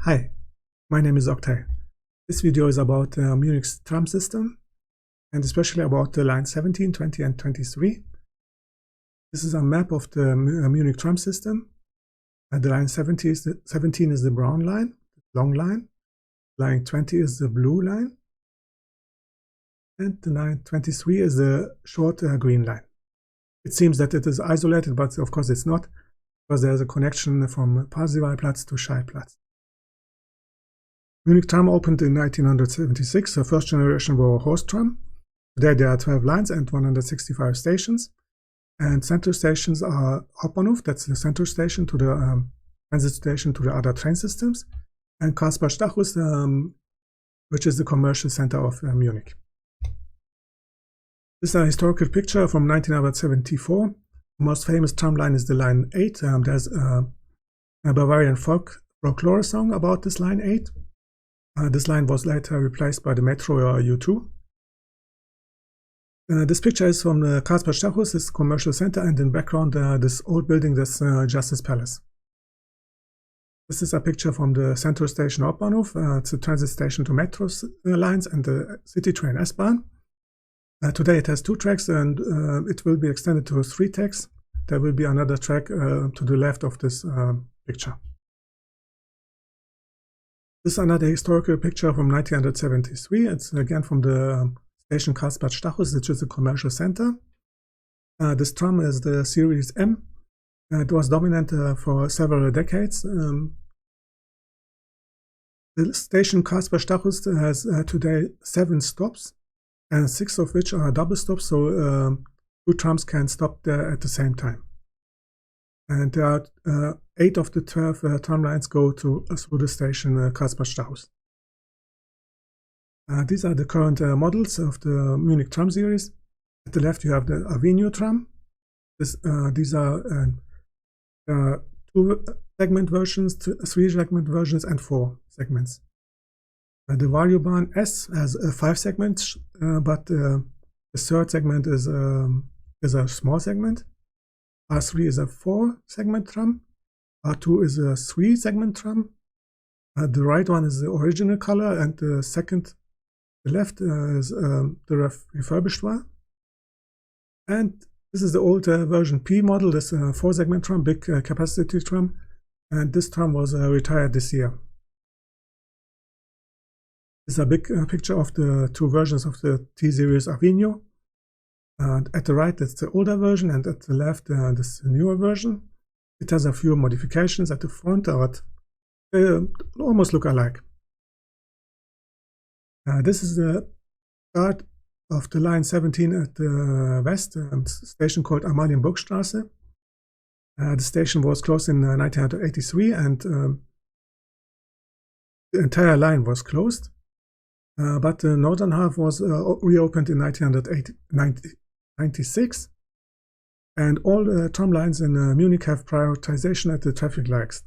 Hi, my name is Oktay. This video is about Munich's tram system, and especially about the line 17, 20 and 23. This is a map of the Munich tram system. The line 17 is the brown line, long line. Line 20 is the blue line. And the line 23 is the short green line. It seems that it is isolated, but of course it's not, because there is a connection from Parzivalplatz to Schallplatz. Munich Tram opened in 1976. The first generation were horse tram. Today there are 12 lines and 165 stations. And center stations are Hauptbahnhof, that's the center station, to the transit station to the other train systems, and Karlsbad-Stachus, which is the commercial center of Munich. This is a historical picture from 1974. The most famous tram line is the line 8. There's a Bavarian folklore song about this line 8. This line was later replaced by the metro U2. This picture is from the Karlsbad-Stachus, this commercial center, and in background this old building, this Justice Palace. This is a picture from the central station Hauptbahnhof. It's a transit station to metro lines and the city train S-Bahn. Today it has 2 tracks, and it will be extended to 3 tracks. There will be another track to the left of this picture. This is another historical picture from 1973. It's again from the station Karlsbad-Stachus, which is a commercial center. This tram is the Series M. It was dominant for several decades. The station Karlsbad-Stachus has today 7 stops, and 6 of which are double stops, so 2 trams can stop there at the same time. And there are 8 of the 12 tram lines go through the station Karlsbad-Stachus. These are the current models of the Munich tram series. At the left you have the Avenue tram. These are 2-segment versions, 3-segment versions, and 4 segments. The Variobahn S has 5 segments, but the 3rd segment is a small segment. R3 is a 4-segment tram. R2 is a 3-segment tram. The right one is the original color, and the left is the refurbished one. And this is the old version P model, this 4-segment tram, big capacity tram, and this tram was retired this year. This is a big picture of the 2 versions of the T-Series Avenue. At the right, it's the older version, and at the left, this newer version. It has a few modifications at the front, but they almost look alike. This is the start of the line 17 at the west, station called Amalienburgstraße. The station was closed in 1983, and the entire line was closed. But the northern half was reopened in 1996, and all the tram lines in Munich have prioritization at the traffic lights,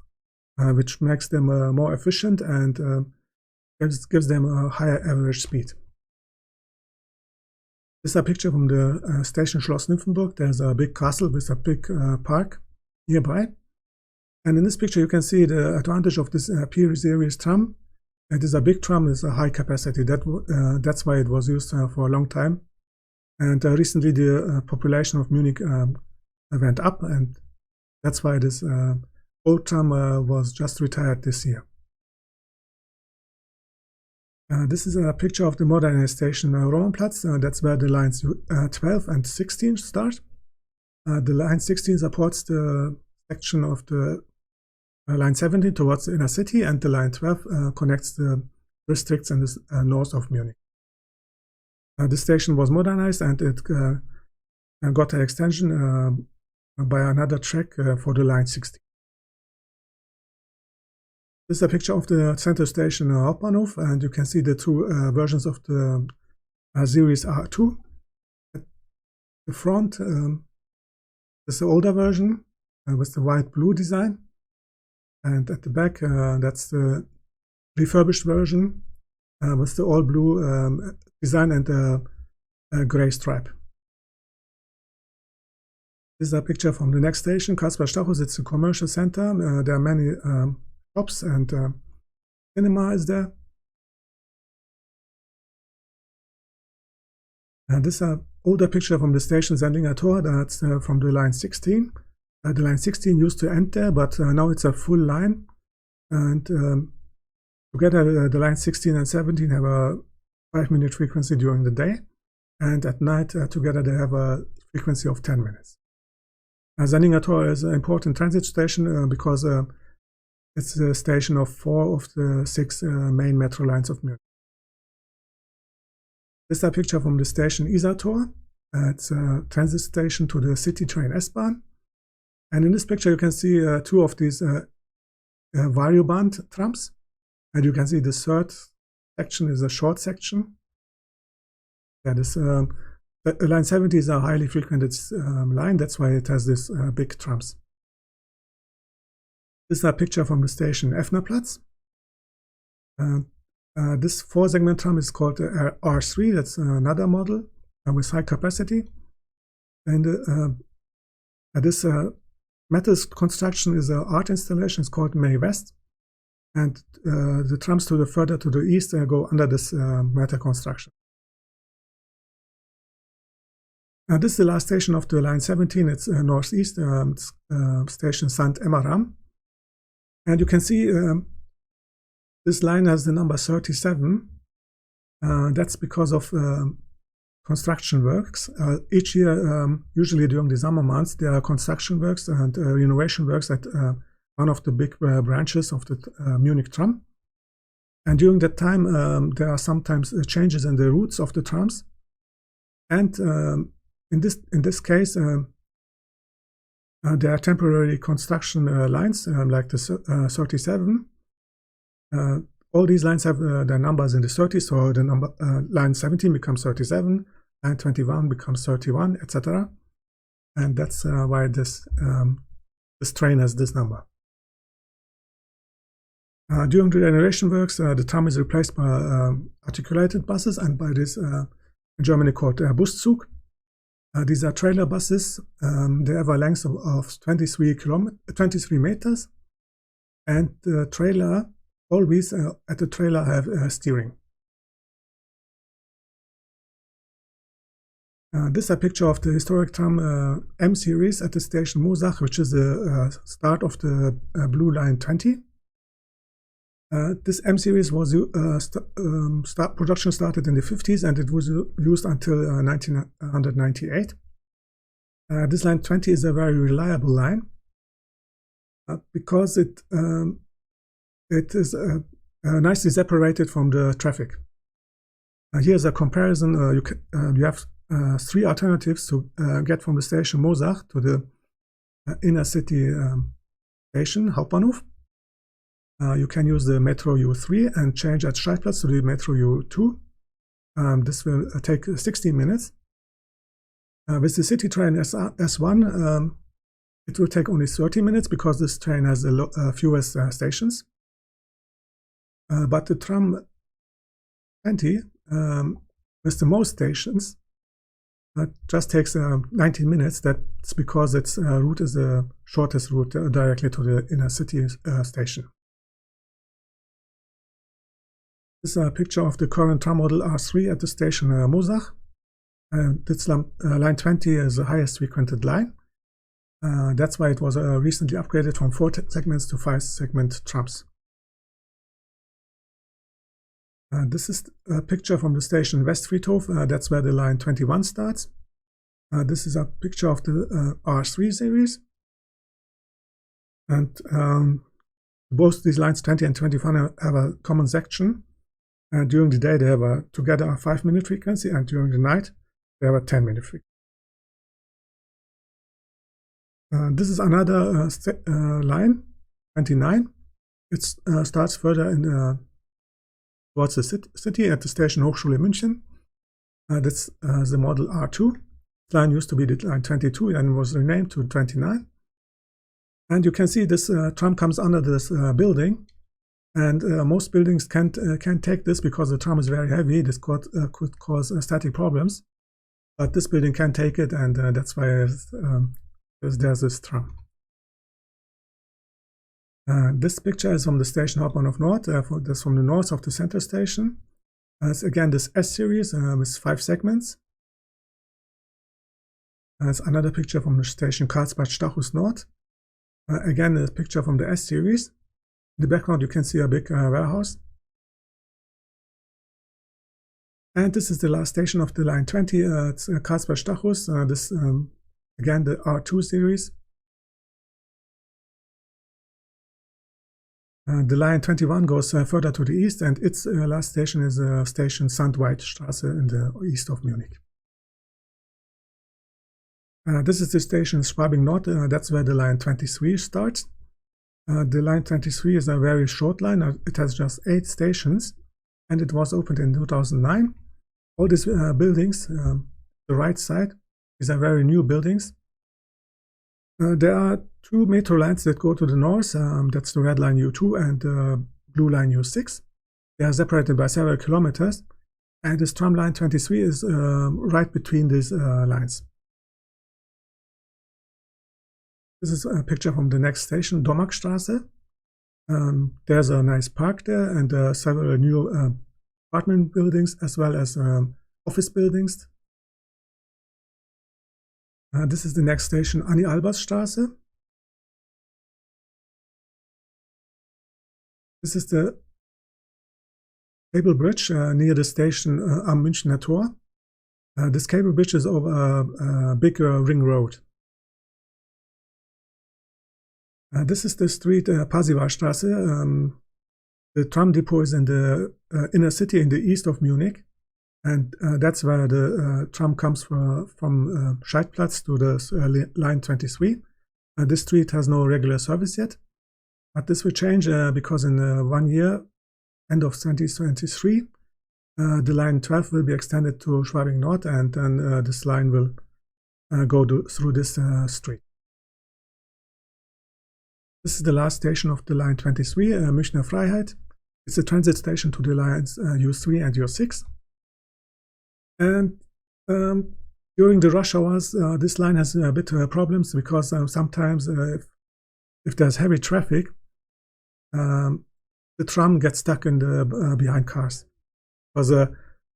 which makes them more efficient and gives them a higher average speed. This is a picture from the station Schloss Nymphenburg. There's a big castle with a big park nearby, and in this picture you can see the advantage of this P series tram. It is a big tram with a high capacity. That's why it was used for a long time. And recently the population of Munich went up, and that's why this old tram was just retired this year. This is a picture of the modern station Rohrplatz. That's where the lines 12 and 16 start. The line 16 supports the section of the line 17 towards the inner city, and the line 12 connects the districts in the north of Munich. The station was modernized, and it got an extension by another track for the line 16. This is a picture of the center station Hauptbahnhof, and you can see the 2 versions of the series R2. At the front is the older version with the white-blue design, and at the back that's the refurbished version with the all-blue design and a gray stripe. This is a picture from the next station, Karlsbad-Stachus. It's a commercial center. There are many shops, and cinema is there. And this is an older picture from the station Sendlinger Tor. That's from the line 16. The line 16 used to end there, but now it's a full line. And together, the line 16 and 17 have a 5-minute frequency during the day. And at night, together, they have a frequency of 10 minutes. Sendlinger Tor is an important transit station because it's a station of 4 of the 6 main metro lines of Munich. This is a picture from the station Isartor. It's a transit station to the city train S-Bahn. And in this picture, you can see 2 of these varioband trams. And you can see the third section is a short section. Yeah, this line 70 is a highly frequented line. That's why it has this big trams. This is a picture from the station Effnerplatz. This 4-segment tram is called R3. That's another model with high capacity. And this metal construction is an art installation. It's called May West. And the trams further to the east go under this metal construction. This is the last station of the line 17. It's northeast. It's station St. Emmeram. And you can see this line has the number 37. That's because of construction works. Each year, usually during the summer months, there are construction works and renovation works at one of the big branches of the Munich Tram. And during that time, there are sometimes changes in the routes of the trams. And in this case, there are temporary construction lines like the 37. All these lines have their numbers in the 30s, so the number line 17 becomes 37, line 21 becomes 31, etc. And that's why this train has this number. During the renovation works, the tram is replaced by articulated buses and by this in Germany called Buszug. These are trailer buses. They have a length of 23 meters, and the trailer always at the trailer have steering. This is a picture of the historic tram M series at the station Moosach, which is the start of the Blue Line 20. This M series was production started in the 50s, and it was used until 1998. This line 20 is a very reliable line because it is nicely separated from the traffic. Here's a comparison. You have 3 alternatives to get from the station Moosach to the inner city station Hauptbahnhof. You can use the Metro U3 and change at Streitplatz to the Metro U2. This will take 16 minutes. With the city train S1, it will take only 30 minutes because this train has the fewest stations. But the tram 20, with the most stations, just takes 19 minutes. That's because its route is the shortest route directly to the inner city station. This is a picture of the current tram model R3 at the station Moosach. This line 20 is the highest frequented line. That's why it was recently upgraded from 4 segments to 5-segment trams. This is a picture from the station Westfriedhof. That's where the line 21 starts. This is a picture of the R3 series. And both these lines 20 and 21 have a common section. During the day, they have together a 5-minute frequency, and during the night, they have a 10-minute frequency. This is another line, 29. It starts further towards the city at the station Hochschule München. That's the model R2. This line used to be the line 22 and was renamed to 29. And you can see this tram comes under this building. And most buildings can't take this because the tram is very heavy. This could cause static problems. But this building can take it, and that's why there's this tram. This picture is from the station Hauptbahnhof Nord, that's from the north of the center station. It's again this S series with 5 segments. It's another picture from the station Karlsbad Stachus Nord. Again, a picture from the S series. In the background, you can see a big warehouse. And this is the last station of the line 20. It's Karlsbad Stachus. This again the R2 series. The line 21 goes further to the east, and its last station is station Sandweidstraße in the east of Munich. This is the station Schwabing Nord. That's where the line 23 starts. The line 23 is a very short line. It has just 8 stations, and it was opened in 2009. All these buildings, the right side, these are very new buildings. There are 2 metro lines that go to the north. That's the red line U2 and the blue line U6. They are separated by several kilometers, and this tram line 23 is right between these lines. This is a picture from the next station, Dommarkstraße. There's a nice park there, and several new apartment buildings as well as office buildings. This is the next station, Anni-Albers-Straße. This is the cable bridge near the station Am Münchner Tor. This cable bridge is over a big ring road. This is the street Parsivalstraße. The tram depot is in the inner city in the east of Munich, and that's where the tram comes from Scheidplatz to the line 23. This street has no regular service yet, but this will change because in 1 year, end of 2023, the line 12 will be extended to Schwabing Nord, and then this line will go through this street. This is the last station of the line 23, Münchner Freiheit. It's a transit station to the lines U3 and U6. And during the rush hours, this line has a bit problems because sometimes if there's heavy traffic, the tram gets stuck in the behind cars. Because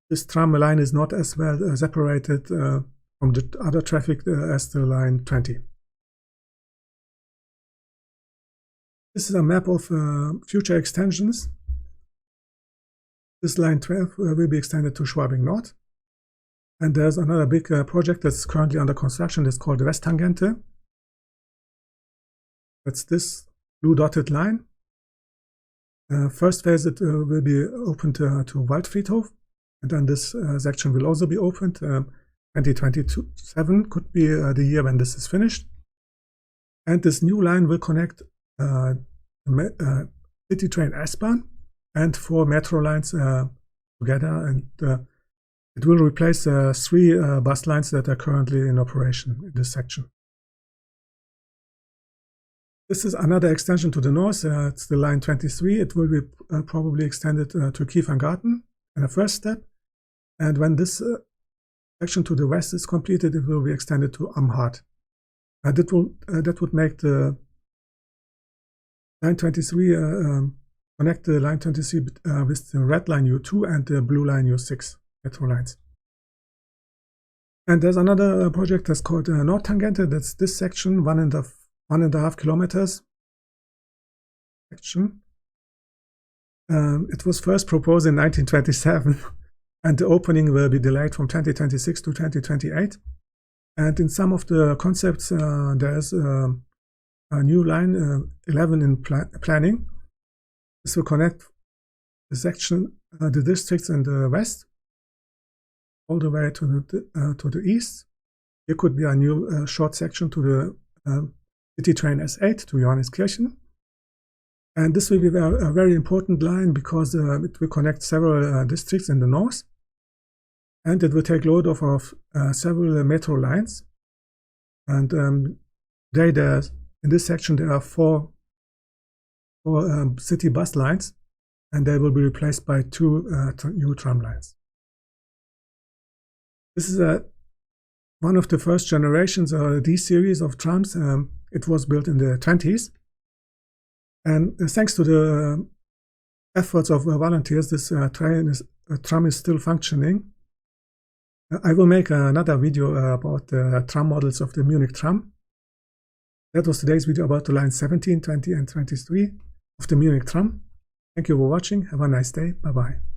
this tram line is not as well separated from the other traffic as the line 20. This is a map of future extensions. This line 12 will be extended to Schwabing Nord. And there's another big project that's currently under construction. It's called Westtangente. That's this blue dotted line. First phase, it will be opened to Waldfriedhof. And then this section will also be opened. 2027 could be the year when this is finished. And this new line will connect City Train S-Bahn and 4 metro lines together, and it will replace 3 bus lines that are currently in operation in this section. This is another extension to the north. It's the line 23. It will be probably extended to Kieferngarten in a first step, and when this section to the west is completed, it will be extended to Amhart. That would make the line 23 connect the line 23 with the red line U2 and the blue line U6 metro lines. And there's another project that's called Nordtangente. That's this section, 1.5 kilometers section. It was first proposed in 1927, and the opening will be delayed from 2026 to 2028. And in some of the concepts, there's a new line 11 in planning. This will connect the section, the districts in the west, all the way to the east. Here could be a new short section to the City Train S8 to Johanneskirchen. And this will be a very important line because it will connect several districts in the north. And it will take load off of several metro lines. And in this section, there are 4 city bus lines, and they will be replaced by 2 new tram lines. This is one of the first generations D series of trams. It was built in the 20s, And thanks to the efforts of volunteers, this tram is still functioning. I will make another video about the tram models of the Munich Tram. That was today's video about the lines 17, 20, and 23 of the Munich Tram. Thank you for watching. Have a nice day. Bye-bye.